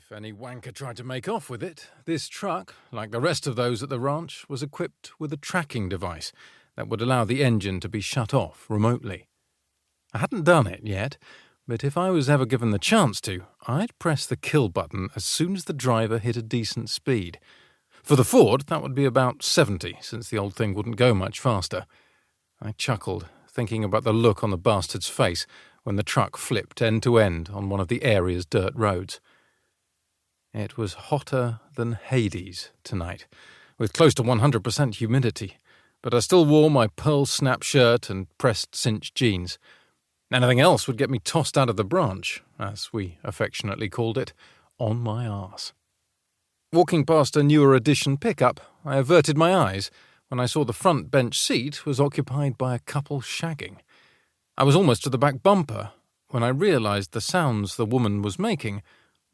If any wanker tried to make off with it, this truck, like the rest of those at the ranch, was equipped with a tracking device that would allow the engine to be shut off remotely. I hadn't done it yet, but if I was ever given the chance to, I'd press the kill button as soon as the driver hit a decent speed. For the Ford, that would be about 70, since the old thing wouldn't go much faster. I chuckled, thinking about the look on the bastard's face when the truck flipped end to end on one of the area's dirt roads. It was hotter than Hades tonight, with close to 100% humidity, but I still wore my pearl snap shirt and pressed cinch jeans. Anything else would get me tossed out of the branch, as we affectionately called it, on my arse. Walking past a newer edition pickup, I averted my eyes when I saw the front bench seat was occupied by a couple shagging. I was almost to the back bumper when I realized the sounds the woman was making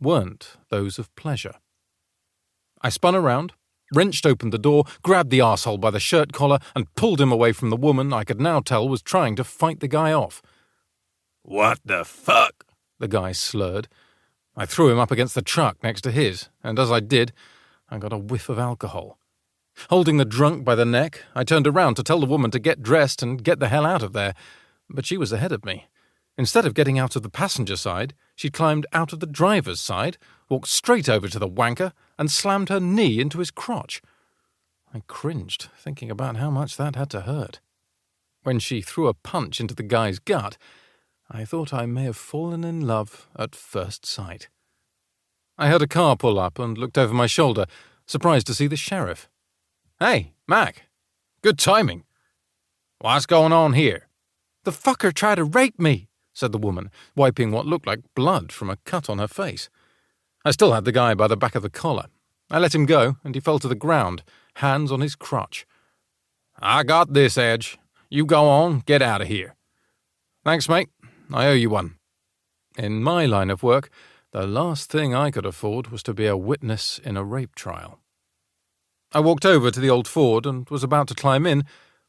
weren't those of pleasure. I spun around, wrenched open the door, grabbed the arsehole by the shirt collar, and pulled him away from the woman I could now tell was trying to fight the guy off. "What the fuck?" the guy slurred. I threw him up against the truck next to his, and as I did, I got a whiff of alcohol. Holding the drunk by the neck, I turned around to tell the woman to get dressed and get the hell out of there, but she was ahead of me. Instead of getting out of the passenger side, she climbed out of the driver's side, walked straight over to the wanker, and slammed her knee into his crotch. I cringed, thinking about how much that had to hurt. When she threw a punch into the guy's gut, I thought I may have fallen in love at first sight. I heard a car pull up and looked over my shoulder, surprised to see the sheriff. "Hey, Mac. Good timing. What's going on here?" "The fucker tried to rape me," said the woman, wiping what looked like blood from a cut on her face. I still had the guy by the back of the collar. I let him go, and he fell to the ground, hands on his crotch. "I got this, Edge. You go on, get out of here." "Thanks, mate. I owe you one." In my line of work, the last thing I could afford was to be a witness in a rape trial. I walked over to the old Ford and was about to climb in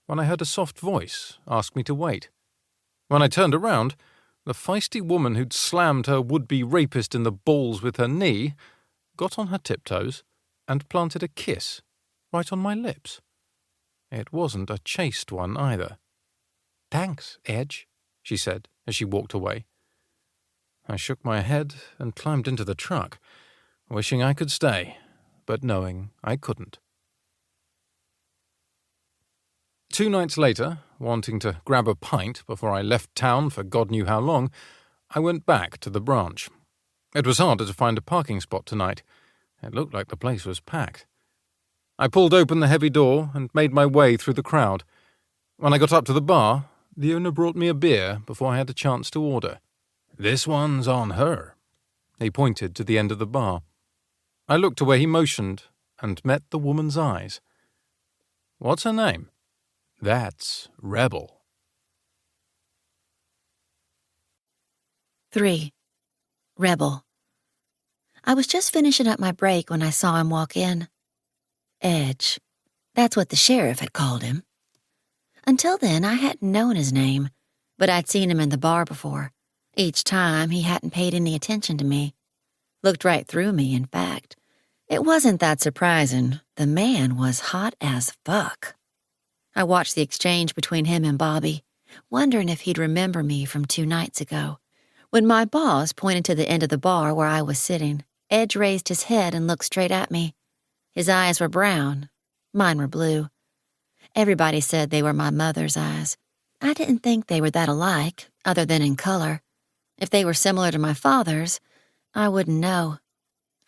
when I heard a soft voice ask me to wait. When I turned around, the feisty woman who'd slammed her would-be rapist in the balls with her knee got on her tiptoes and planted a kiss right on my lips. It wasn't a chaste one either. "Thanks, Edge," she said as she walked away. I shook my head and climbed into the truck, wishing I could stay, but knowing I couldn't. 2 nights later, wanting to grab a pint before I left town for God knew how long, I went back to the branch. It was harder to find a parking spot tonight. It looked like the place was packed. I pulled open the heavy door and made my way through the crowd. When I got up to the bar, the owner brought me a beer before I had a chance to order. "This one's on her." He pointed to the end of the bar. I looked to where he motioned and met the woman's eyes. "What's her name?" "That's Rebel." 3. Rebel. I was just finishing up my break when I saw him walk in. Edge. That's what the sheriff had called him. Until then, I hadn't known his name, but I'd seen him in the bar before. Each time, he hadn't paid any attention to me. Looked right through me, in fact. It wasn't that surprising. The man was hot as fuck. I watched the exchange between him and Bobby, wondering if he'd remember me from 2 nights ago. When my boss pointed to the end of the bar where I was sitting, Edge raised his head and looked straight at me. His eyes were brown. Mine were blue. Everybody said they were my mother's eyes. I didn't think they were that alike, other than in color. If they were similar to my father's, I wouldn't know.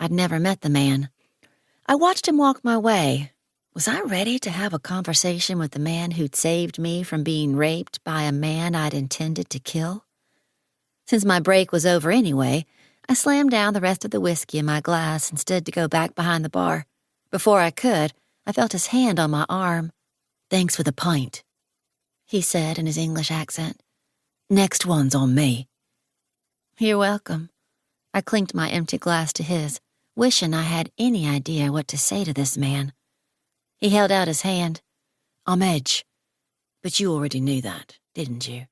I'd never met the man. I watched him walk my way. Was I ready to have a conversation with the man who'd saved me from being raped by a man I'd intended to kill? Since my break was over anyway, I slammed down the rest of the whiskey in my glass and stood to go back behind the bar. Before I could, I felt his hand on my arm. "Thanks for the pint," he said in his English accent. "Next one's on me." "You're welcome." I clinked my empty glass to his, wishing I had any idea what to say to this man. He held out his hand. "I'm Edge. But you already knew that, didn't you?"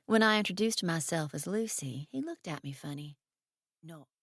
When I introduced myself as Lucy, he looked at me funny. "No."